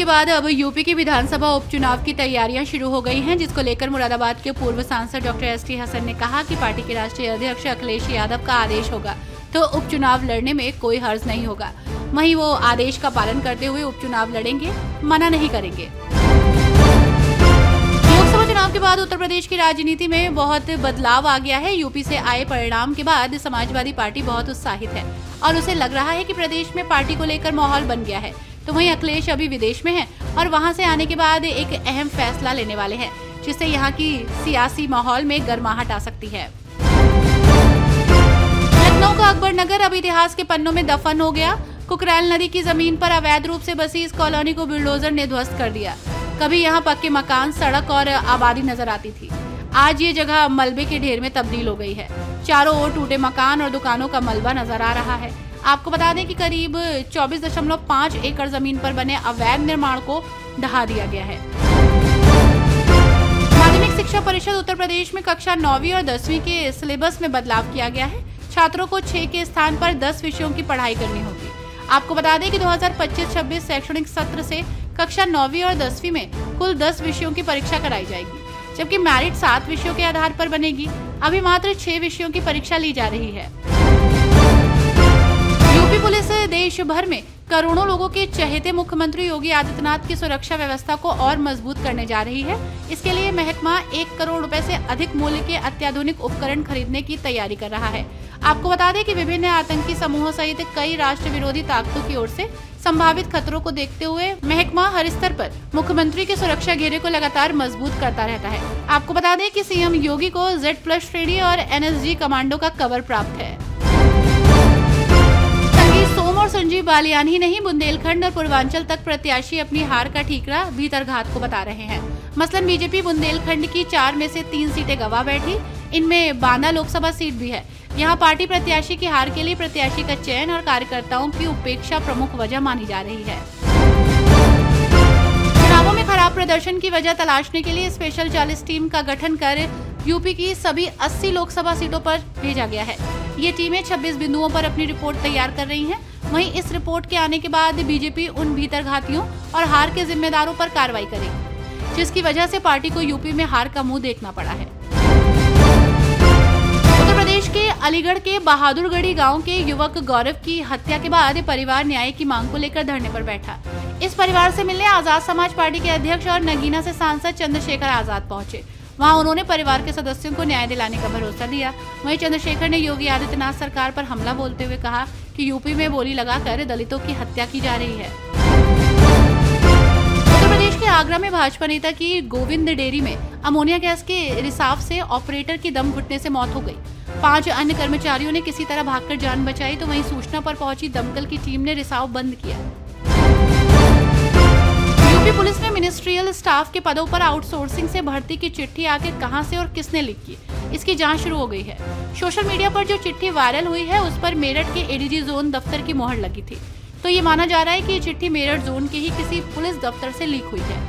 के बाद अब यूपी की विधानसभा उपचुनाव की तैयारियां शुरू हो गई हैं, जिसको लेकर मुरादाबाद के पूर्व सांसद डॉक्टर एस.टी. हसन ने कहा कि पार्टी के राष्ट्रीय अध्यक्ष अखिलेश यादव का आदेश होगा तो उपचुनाव लड़ने में कोई हर्ज नहीं होगा। वहीं वो आदेश का पालन करते हुए उपचुनाव लड़ेंगे, मना नहीं करेंगे। लोकसभा चुनाव के बाद उत्तर प्रदेश की राजनीति में बहुत बदलाव आ गया है। यूपी से आए परिणाम के बाद समाजवादी पार्टी बहुत उत्साहित है और उसे लग रहा है कि प्रदेश में पार्टी को लेकर माहौल बन गया है। तो वहीं अखिलेश अभी विदेश में हैं और वहां से आने के बाद एक अहम फैसला लेने वाले हैं, जिससे यहां की सियासी माहौल में गर्माहट आ सकती है। लखनऊ का अकबर नगर अब इतिहास के पन्नों में दफन हो गया। कुकरेल नदी की जमीन पर अवैध रूप से बसी इस कॉलोनी को बुलडोजर ने ध्वस्त कर दिया। कभी यहाँ पक्के मकान, सड़क और आबादी नजर आती थी। आज ये जगह मलबे के ढेर में तब्दील हो गई है। चारों ओर टूटे मकान और दुकानों का मलबा नजर आ रहा है। आपको बता दें कि करीब 24.5 एकड़ जमीन पर बने अवैध निर्माण को ढहा दिया गया है। माध्यमिक शिक्षा परिषद उत्तर प्रदेश में कक्षा 9वीं और 10वीं के सिलेबस में बदलाव किया गया है। छात्रों को 6 के स्थान पर 10 विषयों की पढ़ाई करनी होगी। आपको बता दें कि 2025-26 शैक्षणिक सत्र से कक्षा 9वीं और 10वीं में कुल 10 विषयों की परीक्षा कराई जाएगी, जबकि मेरिट 7 विषयों के आधार पर बनेगी। अभी मात्र 6 विषयों की परीक्षा ली जा रही है। यूपी पुलिस देश भर में करोड़ों लोगों के चहेते मुख्यमंत्री योगी आदित्यनाथ की सुरक्षा व्यवस्था को और मजबूत करने जा रही है। इसके लिए महकमा 1 करोड़ रुपए से अधिक मूल्य के अत्याधुनिक उपकरण खरीदने की तैयारी कर रहा है। आपको बता दें कि विभिन्न आतंकी समूहों सहित कई राष्ट्र विरोधी ताकतों की ओर से संभावित खतरों को देखते हुए महकमा हर स्तर पर मुख्यमंत्री के सुरक्षा घेरे को लगातार मजबूत करता रहता है। आपको बता दें कि सीएम योगी को Z+ श्रेणी और NSG कमांडो का कवर प्राप्त है। सोम और संजीव बालियान ही नहीं, बुंदेलखंड और पूर्वांचल तक प्रत्याशी अपनी हार का ठीकरा भीतरघात को बता रहे हैं। मसलन बीजेपी बुंदेलखंड की 4 में से 3 सीटें गंवा बैठी। इनमें बांदा लोकसभा सीट भी है। यहाँ पार्टी प्रत्याशी की हार के लिए प्रत्याशी का चयन और कार्यकर्ताओं की उपेक्षा प्रमुख वजह मानी जा रही है। चुनावों में खराब प्रदर्शन की वजह तलाशने के लिए स्पेशल 40 टीम का गठन कर यूपी की सभी 80 लोकसभा सीटों पर भेजा गया है। ये टीमें 26 बिंदुओं पर अपनी रिपोर्ट तैयार कर रही हैं। वहीं इस रिपोर्ट के आने के बाद बीजेपी उन भीतरघातियों और हार के जिम्मेदारों पर कार्रवाई करेगी, जिसकी वजह से पार्टी को यूपी में हार का मुंह देखना पड़ा है। उत्तर प्रदेश के अलीगढ़ के बहादुरगढ़ी गांव के युवक गौरव की हत्या के बाद परिवार न्याय की मांग को लेकर धरने पर बैठा। इस परिवार से मिलने आजाद समाज पार्टी के अध्यक्ष और नगीना से सांसद चंद्रशेखर आजाद पहुंचे। वहां उन्होंने परिवार के सदस्यों को न्याय दिलाने का भरोसा दिया। वहीं चंद्रशेखर ने योगी आदित्यनाथ सरकार पर हमला बोलते हुए कहा कि यूपी में बोली लगाकर दलितों की हत्या की जा रही है। उत्तर प्रदेश के आगरा में भाजपा नेता की गोविंद डेयरी में अमोनिया गैस के रिसाव से ऑपरेटर की दम घुटने से मौत हो गई। 5 अन्य कर्मचारियों ने किसी तरह भागकर जान बचाई, तो वहीं सूचना पर पहुंची दमकल की टीम ने रिसाव बंद किया। यूपी पुलिस ने मिनिस्ट्रियल स्टाफ के पदों पर आउटसोर्सिंग से भर्ती की चिट्ठी आखिर कहां से और किसने लीक की, इसकी जांच शुरू हो गई है। सोशल मीडिया पर जो चिट्ठी वायरल हुई है उस पर मेरठ के एडीजी जोन दफ्तर की मोहर लगी थी। तो ये माना जा रहा है कि ये चिट्ठी मेरठ जोन के ही किसी पुलिस दफ्तर से लीक हुई है।